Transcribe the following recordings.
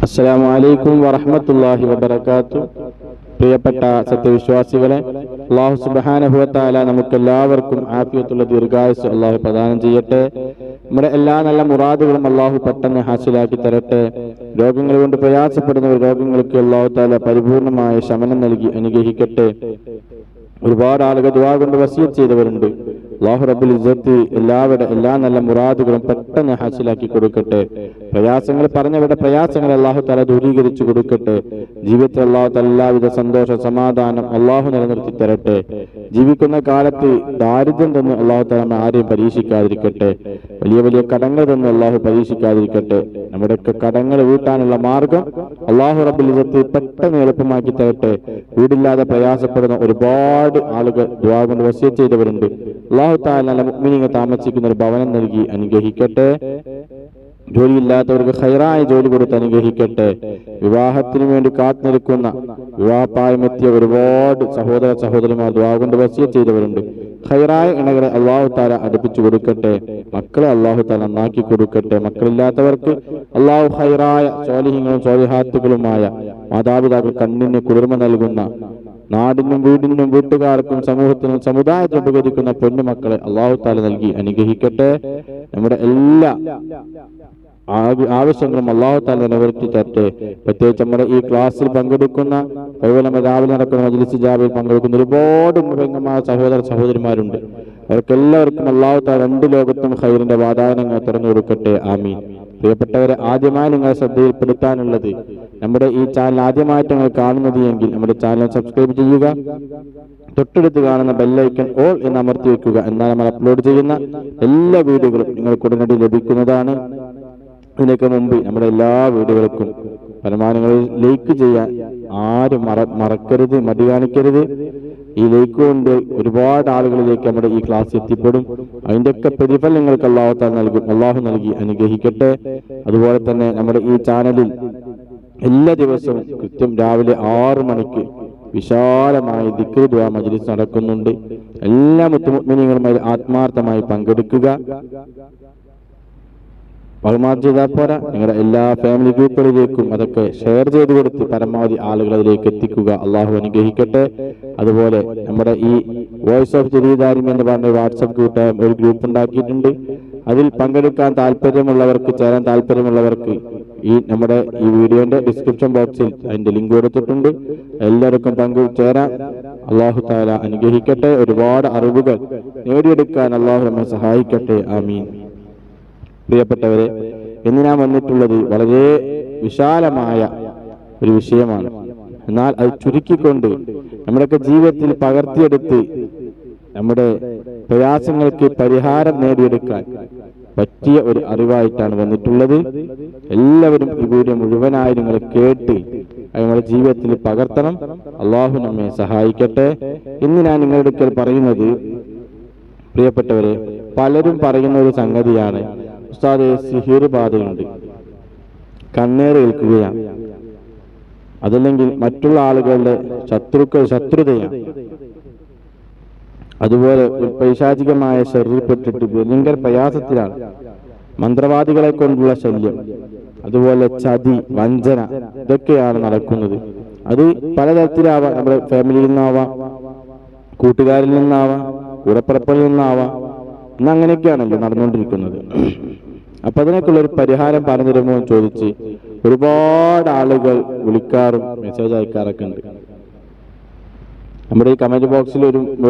അസ്സലാമു അലൈക്കും വറഹ്മത്തുള്ളാഹി വബറകാതുഹു. പ്രിയപ്പെട്ട സത്യവിശ്വാസികളെ, അല്ലാഹു സുബ്ഹാനഹു വ തആല നമുക്കെല്ലാവർക്കും ആഫിയത്തുള്ള ദീർഘായുസ് അല്ലാഹു പ്രദാനം ചെയ്യട്ടെ. നമ്മുടെ എല്ലാ നല്ല മുറാദുകളും അല്ലാഹു പെട്ടെന്ന് ഹാസിലാക്കി തരട്ടെ. രോഗങ്ങൾ കൊണ്ട് പ്രയാസപ്പെടുന്നവർ രോഗങ്ങൾക്ക് അല്ലാഹു തആല പരിപൂർണമായ ശമനം നൽകി അനുഗ്രഹിക്കട്ടെ. ഒരുപാട് ആളുകൾ ദുആ കൊണ്ട് വസിയത്ത് ചെയ്തവരുണ്ട്. അല്ലാഹു റബ്ബുൽ ഇസ്സത്ത് എല്ലാവരുടെ എല്ലാ നല്ല മുറാദുകളും പെട്ടെന്ന് ഹാസിലാക്കി കൊടുക്കട്ടെ. പ്രയാസങ്ങൾ പറഞ്ഞവരുടെ പ്രയാസങ്ങൾ അല്ലാഹു തആല ദൂരീകരിച്ചു കൊടുക്കട്ടെ. ജീവിതത്തിൽ അല്ലാഹു തആല എല്ലാവിധ സന്തോഷ സമാധാനം അല്ലാഹു നിലനിർത്തി തരട്ടെ. ജീവിക്കുന്ന കാലത്ത് ദാരിദ്ര്യം തന്ന് അല്ലാഹു തആല ആരെയും പരീക്ഷിക്കാതിരിക്കട്ടെ. വലിയ വലിയ കടങ്ങൾ തന്ന് അല്ലാഹു പരീക്ഷിക്കാതിരിക്കട്ടെ. നമ്മുടെയൊക്കെ കടങ്ങൾ വീട്ടാനുള്ള മാർഗം അല്ലാഹു റബ്ബുൽ ഇസ്സത്ത് പെട്ടെന്ന് എളുപ്പമാക്കി തരട്ടെ. വീടില്ലാതെ പ്രയാസപ്പെടുന്ന ഒരുപാട് ആളുകൾ ദുആ കൊണ്ട് വസിയത്ത് ചെയ്തവരുണ്ട്. അല്ലാഹു തആല നല്ല മുഅ്മിനീങ്ങൾ താമസിക്കുന്ന ഒരു ഭവനം നൽകി അനുഗ്രഹിക്കട്ടെ. ജോലിയില്ലാത്തവർക്ക് ഖൈറായ ജോലി കൊടുത്ത് അനുഗ്രഹിക്കട്ടെ. വിവാഹത്തിന് വേണ്ടി കാത്തു നിൽക്കുന്ന വിവാഹപ്രായമെത്തിയ ഒരുപാട് സഹോദര സഹോദരിമാർ ദുആ കൊണ്ട് വസിയത്ത് ചെയ്തവരുണ്ട്. ഖൈറായ ഇണകളെ അല്ലാഹു തആല അടുപ്പിച്ചു കൊടുക്കട്ടെ. മക്കളെ അല്ലാഹു തആല നന്നാക്കി കൊടുക്കട്ടെ. മക്കളില്ലാത്തവർക്ക് അല്ലാഹു ഖൈറായ സ്വാലിഹീങ്ങളും സ്വാലിഹാത്തുകളുമായ മാതാപിതാക്കൾ കണ്ണിന് കുളിർമ നൽകുന്ന, നാടിനും വീടിനും വീട്ടുകാർക്കും സമൂഹത്തിനും സമുദായത്തിനും ഉപകരിക്കുന്ന പൊന്നുമക്കളെ അല്ലാഹു തആല നൽകി അനുഗ്രഹിക്കട്ടെ. നമ്മുടെ എല്ലാ ആവശ്യങ്ങളും അല്ലാഹു തആല നിറവേറ്റി തരട്ടെ. പ്രത്യേകിച്ച് നമ്മുടെ ഈ ക്ലാസ്സിൽ പങ്കെടുക്കുന്ന, അതുപോലെ രാവിലെ നടക്കുന്ന മജ്‌ലിസ് ജാബിൽ പങ്കെടുക്കുന്ന ഒരുപാട് പെങ്ങന്മാർ സഹോദര സഹോദരിമാരുണ്ട്. അവർക്കെല്ലാവർക്കും അല്ലാഹു തആല രണ്ട് ലോകത്തും ഖൈറിന്റെ വാതായനങ്ങൾ തുറന്നു കൊടുക്കട്ടെ. ആമീൻ. പ്രിയപ്പെട്ടവരെ, ആദ്യമായി നിങ്ങളെ ശ്രദ്ധയിൽപ്പെടുത്താനുള്ളത്, നമ്മുടെ ഈ ചാനൽ ആദ്യമായിട്ട് നിങ്ങൾ കാണുന്നത് എങ്കിൽ നമ്മുടെ ചാനൽ സബ്സ്ക്രൈബ് ചെയ്യുക. തൊട്ടടുത്ത് കാണുന്ന ബെല്ലൈക്കൺ ഓൾ എന്ന് അമർത്തി വെക്കുക. എന്നാൽ നമ്മൾ അപ്ലോഡ് ചെയ്യുന്ന എല്ലാ വീഡിയോകളും നിങ്ങൾക്ക് ഉടനടി ലഭിക്കുന്നതാണ്. ഇതിനൊക്കെ മുമ്പ് നമ്മുടെ എല്ലാ വീഡിയോകൾക്കും പരമാവധി ലൈക്ക് ചെയ്യാൻ ആരും മറക്കരുത്, മടി കാണിക്കരുത്. ഈ ലൈക്ക് കൊണ്ട് ഒരുപാട് ആളുകളിലേക്ക് നമ്മുടെ ഈ ക്ലാസ് എത്തിപ്പെടും. അതിൻ്റെയൊക്കെ പ്രതിഫലം നിങ്ങൾക്ക് അല്ലാഹു തആല നൽകും. അല്ലാഹു നൽകി അനുഗ്രഹിക്കട്ടെ. അതുപോലെ തന്നെ നമ്മുടെ ഈ ചാനലിൽ എല്ലാ ദിവസവും കൃത്യം രാവിലെ 6 മണിക്ക് വിശാലമായ ദിക്ർ ദുആ മജ്‌ലിസ് നടക്കുന്നുണ്ട്. എല്ലാ മുഅ്മിനീങ്ങളുമായി ആത്മാർത്ഥമായി പങ്കെടുക്കുക. ചെയ്താൽ പോരാ, നിങ്ങളുടെ എല്ലാ ഫാമിലി ഗ്രൂപ്പുകളിലേക്കും അതൊക്കെ ഷെയർ ചെയ്ത് കൊടുത്ത് പരമാവധി ആളുകൾ അതിലേക്ക് എത്തിക്കുക. അള്ളാഹു അനുഗ്രഹിക്കട്ടെ. അതുപോലെ നമ്മുടെ ഈ വോയിസ് ഓഫ് ജദീദാരിം എന്ന് പറഞ്ഞ വാട്സപ്പ് ഒരു ഗ്രൂപ്പ് ഉണ്ടാക്കിയിട്ടുണ്ട്. അതിൽ പങ്കെടുക്കാൻ താല്പര്യമുള്ളവർക്ക്, ചേരാൻ താല്പര്യമുള്ളവർക്ക് നമ്മുടെ ഈ വീഡിയോന്റെ ഡിസ്ക്രിപ്ഷൻ ബോക്സിൽ അതിന്റെ ലിങ്ക് കൊടുത്തിട്ടുണ്ട്. എല്ലാവർക്കും ചേരാൻ അല്ലാഹു തആല അനുഗ്രഹിക്കട്ടെ. ഒരുപാട് അറിവുകൾ നേടിയെടുക്കാൻ അല്ലാഹു നമ്മെ സഹായിക്കട്ടെ. ആമീൻ. പ്രിയപ്പെട്ടവരെ, ഇന്ന് ഞാൻ വന്നിട്ടുള്ളത് വളരെ വിശാലമായ ഒരു വിഷയമാണ്. എന്നാൽ അത് ചുരുക്കിക്കൊണ്ട് നമ്മുടെയൊക്കെ ജീവിതത്തിൽ പകർത്തിയെടുത്ത് നമ്മുടെ പ്രയാസങ്ങൾക്ക് പരിഹാരം നേടിയെടുക്കാൻ പറ്റിയ ഒരു അറിവായിട്ടാണ് വന്നിട്ടുള്ളത്. എല്ലാവരും ഈ വീഡിയോ മുഴുവനായി നിങ്ങൾ കേട്ട് നിങ്ങളുടെ ജീവിതത്തിൽ പകർത്തണം. അല്ലാഹു നമ്മെ സഹായിക്കട്ടെ. ഇന്ന് ഞാൻ നിങ്ങളുടെ അടുക്കൽ പറയുന്നത്, പ്രിയപ്പെട്ടവരെ, പലരും പറയുന്ന ഒരു സംഗതിയാണ്, ഉസ്താദേ സിഹിർ ബാധയുണ്ട്, കണ്ണേറ് ഏൽക്കുകയാണ്, അതല്ലെങ്കിൽ മറ്റുള്ള ആളുകളുടെ ശത്രുതയാണ്, അതുപോലെ പൈശാചികമായ ശരീരപ്പെട്ടിട്ട് ഭയങ്കര പ്രയാസത്തിലാണ്, മന്ത്രവാദികളെ കൊണ്ടുള്ള ശല്യം, അതുപോലെ ചതി, വഞ്ചന, ഇതൊക്കെയാണ് നടക്കുന്നത്. അത് പലതരത്തിലാവാം. നമ്മുടെ ഫാമിലിയിൽ നിന്നാവാം, കൂട്ടുകാരിൽ നിന്നാവാം, കൂടപ്പിറപ്പിൽ നിന്നാവാം. ഇന്ന് അങ്ങനെയൊക്കെയാണല്ലോ നടന്നുകൊണ്ടിരിക്കുന്നത്. അപ്പൊ അതിനൊക്കെയുള്ള ഒരു പരിഹാരം പറഞ്ഞു തരുമോ എന്ന് ചോദിച്ച് ഒരുപാട് ആളുകൾ വിളിക്കാറും മെസ്സേജ് അയക്കാറൊക്കെ ഉണ്ട്. നമ്മുടെ ഈ കമന്റ് ബോക്സിൽ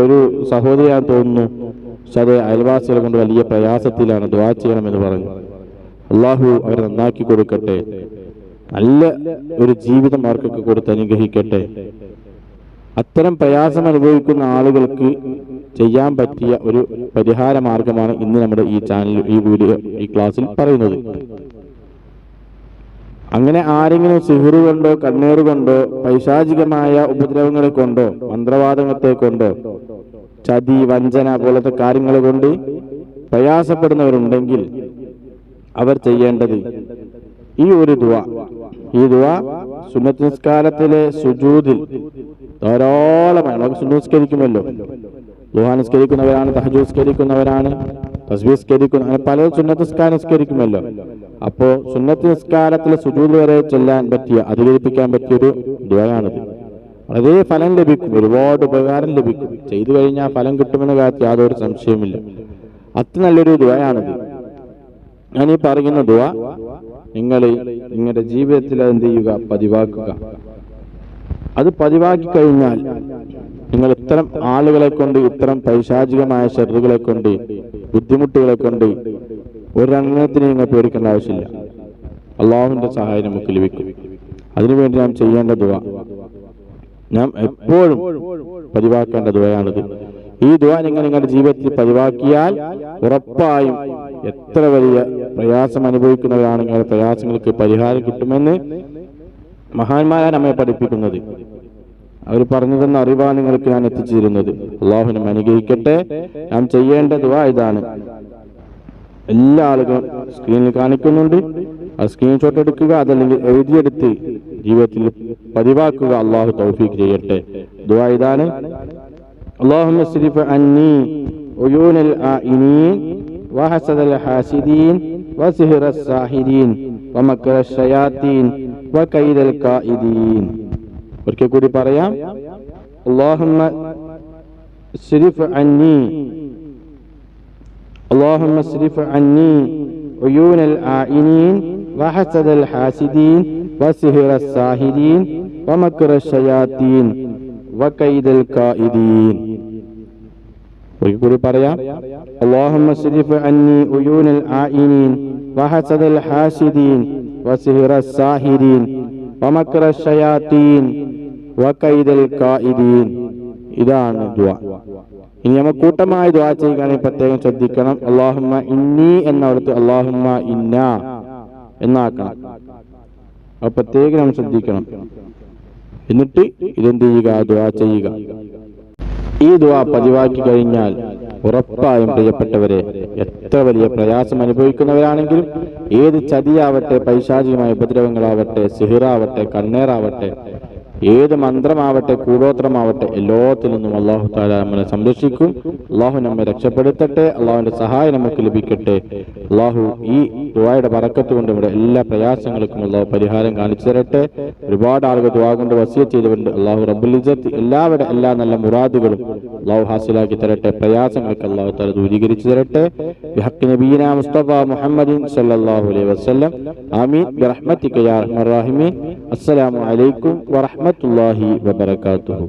ഒരു സഹോദരിയാണെന്ന് തോന്നുന്നു, പക്ഷെ അത് അയൽവാസികളെ കൊണ്ട് വലിയ പ്രയാസത്തിലാണ്, ദുആ ചെയ്യണമെന്ന് പറഞ്ഞു. അല്ലാഹു അവരെ നന്നാക്കി കൊടുക്കട്ടെ. നല്ല ഒരു ജീവിതം അവർക്കൊക്കെ കൊടുത്ത് അനുഗ്രഹിക്കട്ടെ. അത്തരം പ്രയാസം അനുഭവിക്കുന്ന ആളുകൾക്ക് ചെയ്യാൻ പറ്റിയ ഒരു പരിഹാര മാർഗമാണ് ഇന്ന് നമ്മുടെ ഈ ചാനൽ, ഈ വീഡിയോ, ഈ ക്ലാസ്സിൽ പറയുന്നത്. അങ്ങനെ ആരെങ്കിലും സിഹിർ കൊണ്ടോ കണ്ണീർ കൊണ്ടോ പൈശാചികമായ ഉപദ്രവങ്ങളെ കൊണ്ടോ മന്ത്രവാദത്തെ കൊണ്ടോ ചതി, വഞ്ചന പോലത്തെ കാര്യങ്ങൾ കൊണ്ട് പ്രയാസപ്പെടുന്നവരുണ്ടെങ്കിൽ അവർ ചെയ്യേണ്ടത് ഈ ഒരു ദുആ. ഈ ദുആ സുന്നത്ത് നിസ്കാരത്തിലെ സുജൂദിൽ ധാരാളമായി നമുക്ക് സുന്നസ്കരിക്കുമല്ലോ. ദുആ നിസ്കരിക്കുന്നവരാണ്, തഹജ്ജുദ് നിസ്കരിക്കുന്നവരാണ്, തസ്ബീഹ് നിസ്കരിക്കുന്ന, പല സുന്നത്ത് നിസ്കാരം നിസ്കരിക്കുമല്ലോ. അപ്പോ സുന്നത്ത് നിസ്കാരത്തിൽ സുജൂദ് വരെ ചെല്ലാൻ പറ്റിയ, അധികരിപ്പിക്കാൻ പറ്റിയൊരു ദുആയാണിത്. വളരെ ഫലം ലഭിക്കും, ഒരുപാട് ഉപകാരം ലഭിക്കും. ചെയ്തു കഴിഞ്ഞാൽ ഫലം കിട്ടുമെന്ന കാര്യത്തിൽ യാതൊരു സംശയവുമില്ല. അത്ര നല്ലൊരു ദുആയാണിത്. ഞാൻ ഈ പറയുന്ന ദുആ നിങ്ങൾ നിങ്ങളുടെ ജീവിതത്തിൽ എന്ത് ചെയ്യുക, പതിവാക്കുക. അത് പതിവാക്കി കഴിഞ്ഞാൽ നിങ്ങൾ ഇത്തരം ആളുകളെ കൊണ്ട്, ഇത്തരം പൈശാചികമായ ശർറുകളെ കൊണ്ട്, ബുദ്ധിമുട്ടുകളെ കൊണ്ട് ഒരെണ്ണത്തിന് നിങ്ങൾ പേടിക്കേണ്ട ആവശ്യമില്ല. അള്ളാഹുവിന്റെ സഹായം നമുക്ക് ലഭിക്കും. അതിനുവേണ്ടി നാം ചെയ്യേണ്ട ദുആ, നാം എപ്പോഴും പതിവാക്കേണ്ട ദുആയാണിത്. ഈ ദുആ നിങ്ങൾ നിങ്ങളുടെ ജീവിതത്തിൽ പതിവാക്കിയാൽ ഉറപ്പായും എത്ര വലിയ പ്രയാസം അനുഭവിക്കുന്നവരാണെങ്കിൽ പ്രയാസങ്ങൾക്ക് പരിഹാരം കിട്ടുമെന്ന് മഹാന്മാരാണ് നമ്മെ പഠിപ്പിക്കുന്നത്. അവർ പറഞ്ഞു തന്ന അറിവാണ് നിങ്ങൾക്ക് ഞാൻ എത്തിച്ചു തരുന്നത്. അള്ളാഹു നമ്മെ അനുഗ്രഹിക്കട്ടെ. നാം ചെയ്യേണ്ട ദുആ ഇതാണ്. എല്ലാ ആളുകളും സ്ക്രീനിൽ കാണിക്കുന്നുണ്ട്. ആ സ്ക്രീൻഷോട്ട് എടുക്കുക, അതല്ലെങ്കിൽ എഴുതിയെടുത്ത് ജീവിതത്തിൽ പതിവാക്കുക. അള്ളാഹു തൗഫീഖ് ചെയ്യട്ടെ. ദുആ ഇതാണ്: اللهم اصرف عني عيون الآئنين وحسد الحاسدين وسحر الساحرين ومكر الشياطين وكيد الكائدين. ഒരിക്കൽ കൂടി പറയാം: اللهم اصرف عني عيون الآئنين وحسد الحاسدين وسحر الساحرين ومكر الشياطين وكيد الكائدين. ഒരിക്കൽ കൂടി പറയാം: اللهم اصرف عني عيون الآئنين وحسد الحاسدين وسحر الساحرين ومكر الشياطين وكيد الكائدين. ഇതാണ് ദുആ. ഇനി നമ്മൾ കൂട്ടമായി ദുആ ചെയ്യുകയാണെങ്കിൽ പ്രത്യേകം ശ്രദ്ധിക്കണം. അല്ലാഹുമ്മ ഇന്നി എന്നവിടുത്തെ അല്ലാഹുമ്മ ഇന്ന എന്നാക്കണം. അത് പ്രത്യേകം നാം ശ്രദ്ധിക്കണം. എന്നിട്ട് ഇതെന്ത് ചെയ്യുക, ദുആ ചെയ്യുക. ഈ ദുആ പതിവാക്കി കഴിഞ്ഞാൽ ഉറപ്പായും പ്രിയപ്പെട്ടവരെ, എത്ര വലിയ പ്രയാസം അനുഭവിക്കുന്നവരാണെങ്കിലും, ഏത് ചതിയാവട്ടെ, പൈശാചികമായ ഉപദ്രവങ്ങളാവട്ടെ, സിഹിറാവട്ടെ, കണ്ണേറാവട്ടെ, ഏത് മന്ത്രമാവട്ടെ, കൂടോത്രമാവട്ടെ, എല്ലാത്തിൽ നിന്നും അല്ലാഹു തആല നമ്മളെ സംരക്ഷിക്കും. അല്ലാഹു നമ്മെ രക്ഷപ്പെടുത്തട്ടെ. അല്ലാഹുവിന്റെ സഹായം നമുക്ക് ലഭിക്കട്ടെ. അല്ലാഹു ഈ ദുആയുടെ ബറക്കത്ത് കൊണ്ട് നമ്മുടെ എല്ലാ പ്രയാസങ്ങൾക്കും അല്ലാഹു പരിഹാരം കാണിച്ചു തരട്ടെ. ഒരുപാട് ആളുകൾ ദുആ കൊണ്ട് വസിയത്ത് ചെയ്തിട്ടുണ്ട്. അല്ലാഹു റബ്ബുൽ ഇസ്സത്ത് എല്ലാവരുടെ എല്ലാ നല്ല മുറാദുകളും അല്ലാഹു ഹാസിലാക്കി തരട്ടെ. പ്രയാസങ്ങൾക്ക് അല്ലാഹു തആല ദൂരീകരിച്ചു തരട്ടെ. ബിഹഖ് നബിയിനാ മുസ്തഫ മുഹമ്മദിൻ സല്ലല്ലാഹു അലൈഹി വസല്ലം. ആമീൻ ബിറഹ്മതിക യാ അർഹമർ റഹീമീൻ. അസ്സലാമു അലൈക്കും വറഹ്മത്തുള്ളാഹി വബറകാതുഹു.